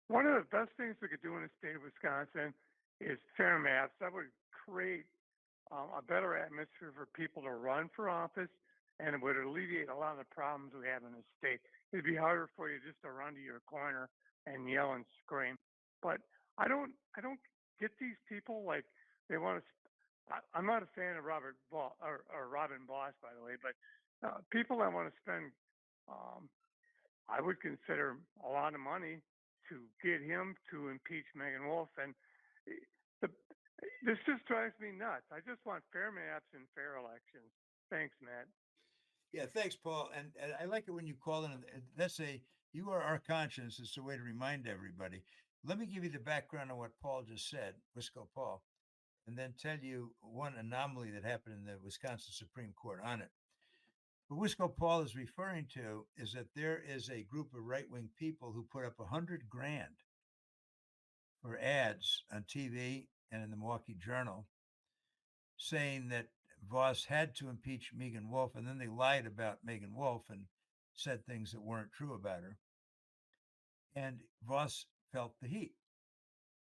One of the best things we could do in the state of Wisconsin is fair maps. That would create a better atmosphere for people to run for office, and it would alleviate a lot of the problems we have in the state. It'd be harder for you just to run to your corner and yell and scream. But I don't get these people like they want to. I'm not a fan of or Robin Boss, by the way, but people that want to spend um, I would consider a lot of money to get him to impeach Megan Wolfe. And the, this just drives me nuts. I just want fair maps and fair elections. Thanks, Matt. Yeah, thanks, Paul. And I like it when you call in. That's a you are our conscience. It's a way to remind everybody. Let me give you the background on what Paul just said, Wisco Paul, and then tell you one anomaly that happened in the Wisconsin Supreme Court on it. What Wisco Paul is referring to is that there is a group of right wing people who put up 100 grand for ads on TV and in the Milwaukee Journal saying that Voss had to impeach Megan Wolfe, and then they lied about Megan Wolfe and said things that weren't true about her. And Voss felt the heat.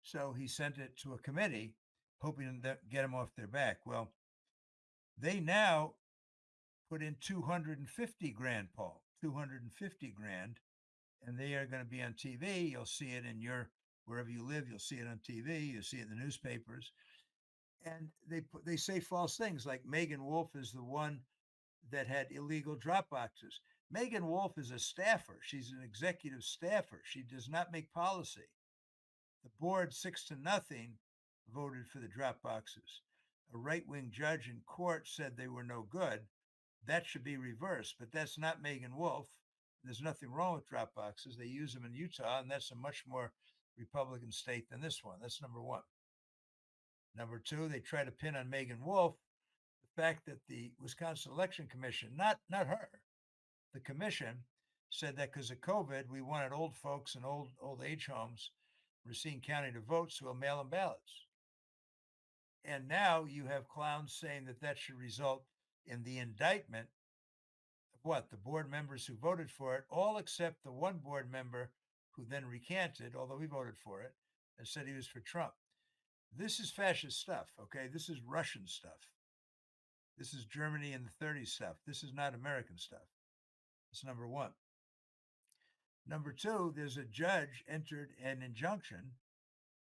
So he sent it to a committee, hoping to get him off their back. Well, they now put in 250 grand, Paul, 250 grand, and they are going to be on TV. You'll see it in your wherever you live. You'll see it on TV. You'll see it in the newspapers, and they say false things like Megan Wolfe is the one that had illegal drop boxes. Megan Wolfe is a staffer. She's an executive staffer. She does not make policy. The board, 6-0, voted for the drop boxes. A right wing judge in court said they were no good. That should be reversed, but that's not Megan Wolfe. There's nothing wrong with drop boxes. They use them in Utah, and that's a much more Republican state than this one. That's number one. Number two, they try to pin on Megan Wolfe the fact that the Wisconsin Election Commission, not her, the commission said that because of COVID, we wanted old folks and old age homes, Racine County to vote, so we'll mail them ballots. And now you have clowns saying that that should result in the indictment of what? The board members who voted for it, all except the one board member who then recanted, although he voted for it, and said he was for Trump. This is fascist stuff, okay? This is Russian stuff. This is Germany in the 30s stuff. This is not American stuff. That's number one. Number two, there's a judge entered an injunction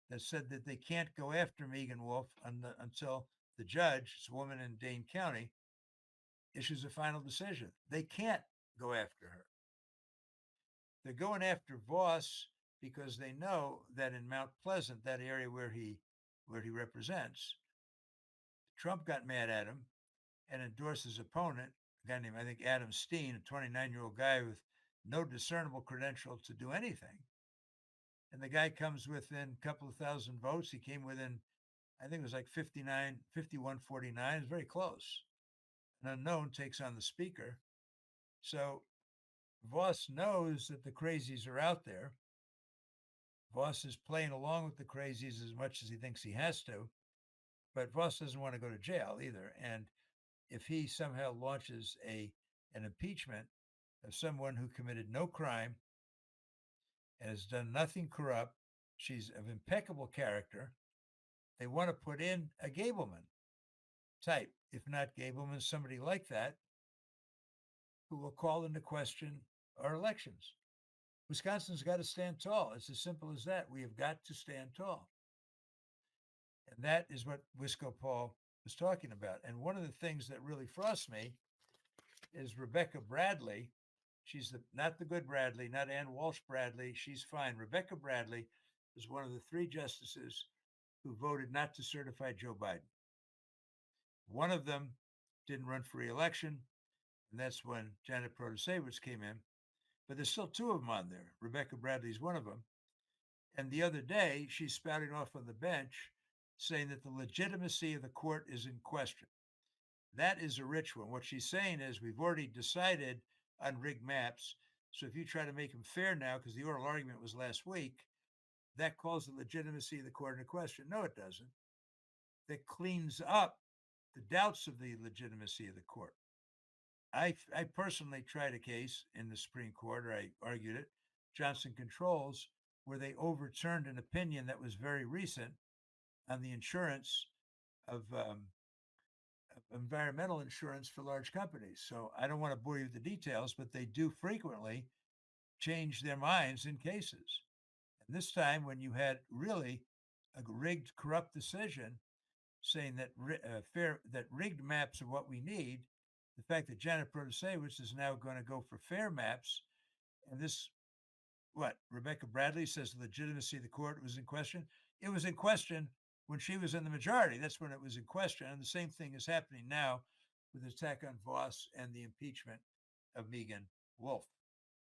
that said that they can't go after Megan Wolfe until the judge, it's a woman in Dane County, issues a final decision. They can't go after her. They're going after Voss because they know that in Mount Pleasant, that area where he represents, Trump got mad at him and endorsed his opponent, a guy named, I think, Adam Steen, a 29-year-old guy with no discernible credential to do anything. And the guy comes within a couple of thousand votes. He came within, I think it was like 59, 51-49. It's very close. An unknown takes on the speaker. So Voss knows that the crazies are out there. Voss is playing along with the crazies as much as he thinks he has to. But Voss doesn't want to go to jail either. And if he somehow launches an impeachment of someone who committed no crime and has done nothing corrupt, she's of impeccable character, they want to put in a Gableman type, if not Gableman, somebody like that, who will call into question our elections. Wisconsin's got to stand tall. It's as simple as that. We have got to stand tall. And that is what Wisco Paul was talking about. And one of the things that really frosts me is Rebecca Bradley. She's not the good Bradley, not Ann Walsh Bradley. She's fine. Rebecca Bradley was one of the three justices who voted not to certify Joe Biden. One of them didn't run for re-election, and that's when Janet Protasevich came in. But there's still two of them on there. Rebecca Bradley's one of them. And the other day, she's spouting off on the bench saying that the legitimacy of the court is in question. That is a rich one. What she's saying is we've already decided on rigged maps. So if you try to make them fair now, because the oral argument was last week, that calls the legitimacy of the court into question. No, it doesn't. That cleans up the doubts of the legitimacy of the court. I personally tried a case in the Supreme Court, or I argued it, Johnson Controls, where they overturned an opinion that was very recent on the insurance of environmental insurance for large companies. So I don't want to bore you with the details, but they do frequently change their minds in cases. And this time, when you had really a rigged, corrupt decision saying that that rigged maps are what we need, the fact that Janet Protasewicz is now going to go for fair maps, and this, what Rebecca Bradley says, the legitimacy of the court was in question. It was in question when she was in the majority. That's when it was in question. And the same thing is happening now with the attack on Voss and the impeachment of Megan Wolfe.